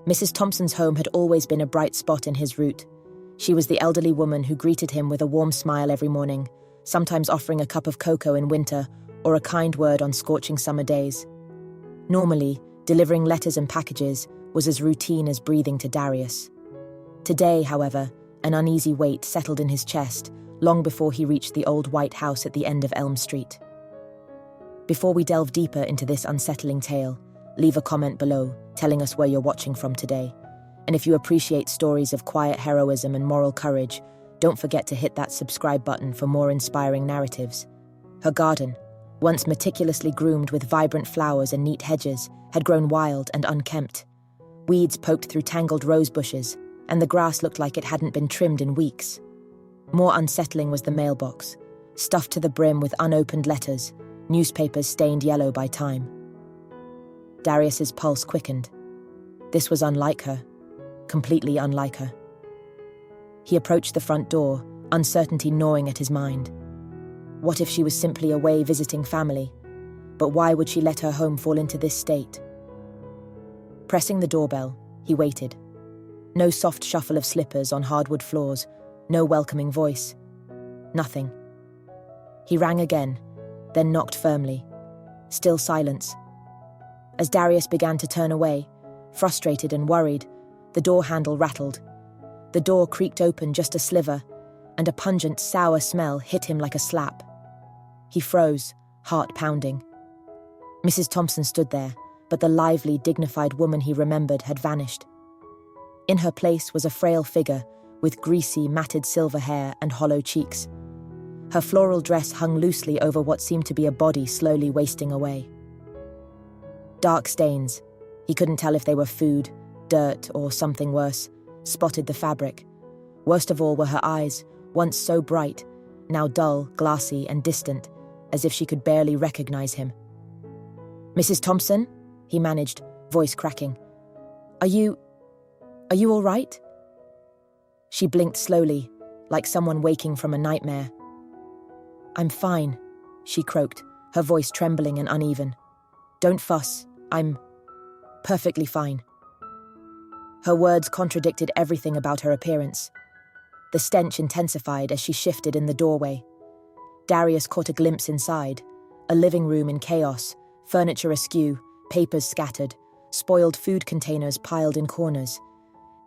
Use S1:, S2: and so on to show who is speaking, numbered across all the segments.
S1: Mrs. Thompson's home had always been a bright spot in his route. She was the elderly woman who greeted him with a warm smile every morning, sometimes offering a cup of cocoa in winter or a kind word on scorching summer days. Normally, delivering letters and packages was as routine as breathing to Darius. Today, however, an uneasy weight settled in his chest long before he reached the old white house at the end of Elm Street. Before we delve deeper into this unsettling tale, leave a comment below telling us where you're watching from today. And if you appreciate stories of quiet heroism and moral courage, don't forget to hit that subscribe button for more inspiring narratives. Her garden, once meticulously groomed with vibrant flowers and neat hedges, had grown wild and unkempt. Weeds poked through tangled rose bushes, and the grass looked like it hadn't been trimmed in weeks. More unsettling was the mailbox, stuffed to the brim with unopened letters, newspapers stained yellow by time. Darius's pulse quickened. This was unlike her, completely unlike her. He approached the front door, uncertainty gnawing at his mind. What if she was simply away visiting family? But why would she let her home fall into this state? Pressing the doorbell, he waited. No soft shuffle of slippers on hardwood floors, no welcoming voice. Nothing. He rang again, then knocked firmly. Still silence. As Darius began to turn away, frustrated and worried, the door handle rattled. The door creaked open just a sliver, and a pungent, sour smell hit him like a slap. He froze, heart pounding. Mrs. Thompson stood there, but the lively, dignified woman he remembered had vanished. In her place was a frail figure with greasy, matted silver hair and hollow cheeks. Her floral dress hung loosely over what seemed to be a body slowly wasting away. Dark stains, he couldn't tell if they were food, dirt, or something worse, spotted the fabric. Worst of all were her eyes, once so bright, now dull, glassy, and distant, as if she could barely recognize him. "Mrs. Thompson?" he managed, voice cracking. Are you all right?" She blinked slowly, like someone waking from a nightmare. "I'm fine," she croaked, her voice trembling and uneven. "Don't fuss, I'm perfectly fine." Her words contradicted everything about her appearance. The stench intensified as she shifted in the doorway. Darius caught a glimpse inside, a living room in chaos, furniture askew, papers scattered, spoiled food containers piled in corners.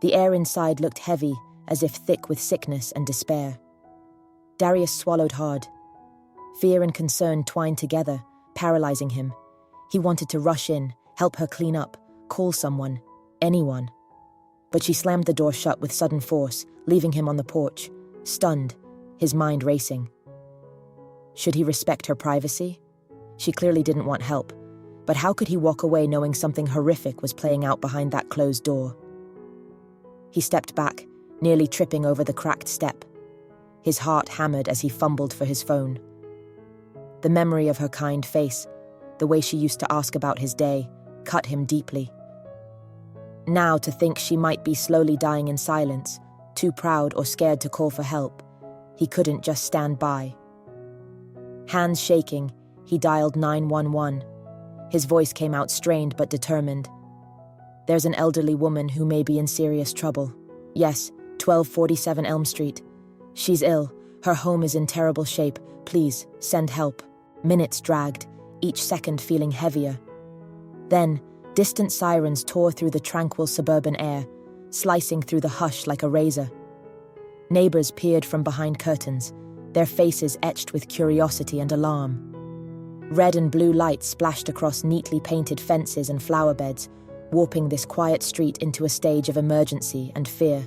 S1: The air inside looked heavy, as if thick with sickness and despair. Darius swallowed hard. Fear and concern twined together, paralyzing him. He wanted to rush in, help her clean up, call someone, anyone. But she slammed the door shut with sudden force, leaving him on the porch, stunned, his mind racing. Should he respect her privacy? She clearly didn't want help, but how could he walk away knowing something horrific was playing out behind that closed door? He stepped back, nearly tripping over the cracked step. His heart hammered as he fumbled for his phone. The memory of her kind face, the way she used to ask about his day, cut him deeply. Now to think she might be slowly dying in silence, too proud or scared to call for help, he couldn't just stand by. Hands shaking, he dialed 911. His voice came out strained but determined. "There's an elderly woman who may be in serious trouble. Yes, 1247 Elm Street. She's ill. Her home is in terrible shape. Please, send help." Minutes dragged, each second feeling heavier. Then, distant sirens tore through the tranquil suburban air, slicing through the hush like a razor. Neighbors peered from behind curtains, their faces etched with curiosity and alarm. Red and blue lights splashed across neatly painted fences and flower beds, warping this quiet street into a stage of emergency and fear.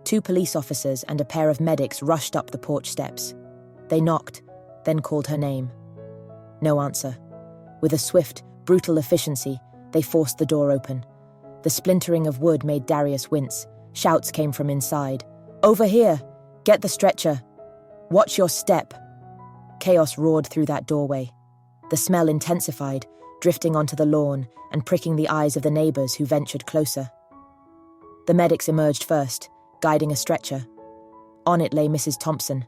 S1: 2 police officers and a pair of medics rushed up the porch steps. They knocked, then called her name. No answer. With a swift, brutal efficiency, they forced the door open. The splintering of wood made Darius wince. Shouts came from inside. "Over here! Get the stretcher! Watch your step!" Chaos roared through that doorway. The smell intensified, drifting onto the lawn and pricking the eyes of the neighbors who ventured closer. The medics emerged first, guiding a stretcher. On it lay Mrs. Thompson,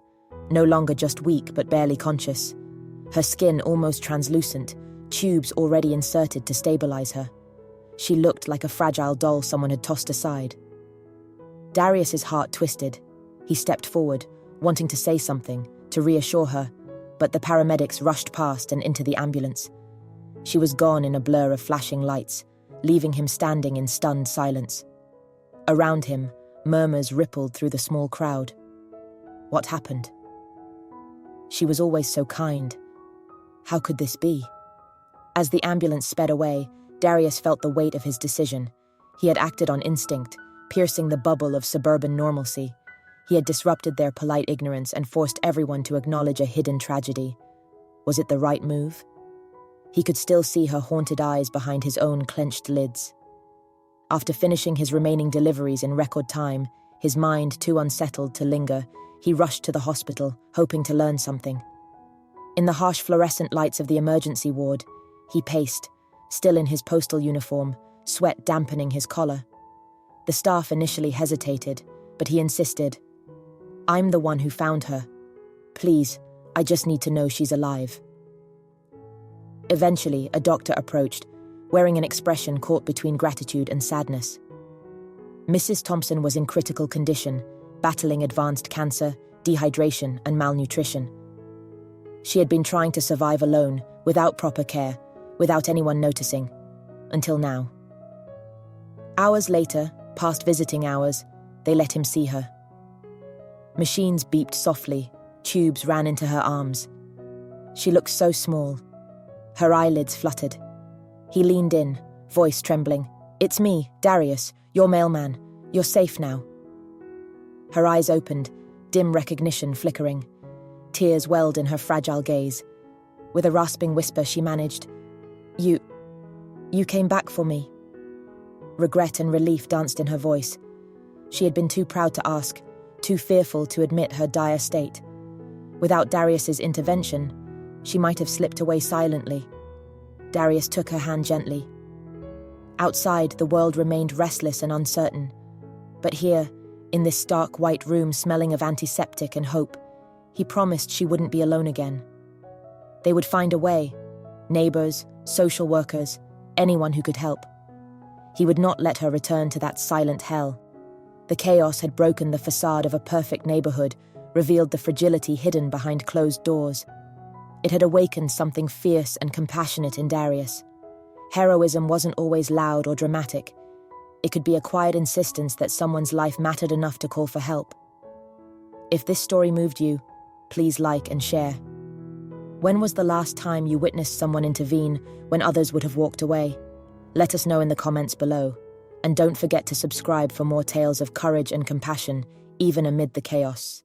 S1: no longer just weak but barely conscious. Her skin almost translucent, tubes already inserted to stabilize her. She looked like a fragile doll someone had tossed aside. Darius's heart twisted. He stepped forward, wanting to say something, to reassure her, but the paramedics rushed past and into the ambulance. She was gone in a blur of flashing lights, leaving him standing in stunned silence. Around him, murmurs rippled through the small crowd. What happened? She was always so kind. How could this be? As the ambulance sped away, Darius felt the weight of his decision. He had acted on instinct, piercing the bubble of suburban normalcy. He had disrupted their polite ignorance and forced everyone to acknowledge a hidden tragedy. Was it the right move? He could still see her haunted eyes behind his own clenched lids. After finishing his remaining deliveries in record time, his mind too unsettled to linger, he rushed to the hospital, hoping to learn something. In the harsh fluorescent lights of the emergency ward, he paced, still in his postal uniform, sweat dampening his collar. The staff initially hesitated, but he insisted, "I'm the one who found her. Please, I just need to know she's alive." Eventually, a doctor approached, wearing an expression caught between gratitude and sadness. Mrs. Thompson was in critical condition, battling advanced cancer, dehydration, and malnutrition. She had been trying to survive alone, without proper care, without anyone noticing, until now. Hours later, past visiting hours, they let him see her. Machines beeped softly, tubes ran into her arms. She looked so small. Her eyelids fluttered. He leaned in, voice trembling. "It's me, Darius, your mailman. You're safe now." Her eyes opened, dim recognition flickering. Tears welled in her fragile gaze. With a rasping whisper, she managed, You came back for me." Regret and relief danced in her voice. She had been too proud to ask, too fearful to admit her dire state. Without Darius's intervention, she might have slipped away silently. Darius took her hand gently. Outside, the world remained restless and uncertain. But here, in this stark white room smelling of antiseptic and hope, he promised she wouldn't be alone again. They would find a way. Neighbors, social workers, anyone who could help. He would not let her return to that silent hell. The chaos had broken the facade of a perfect neighborhood, revealed the fragility hidden behind closed doors. It had awakened something fierce and compassionate in Darius. Heroism wasn't always loud or dramatic. It could be a quiet insistence that someone's life mattered enough to call for help. If this story moved you, please like and share. When was the last time you witnessed someone intervene when others would have walked away? Let us know in the comments below. And don't forget to subscribe for more tales of courage and compassion, even amid the chaos.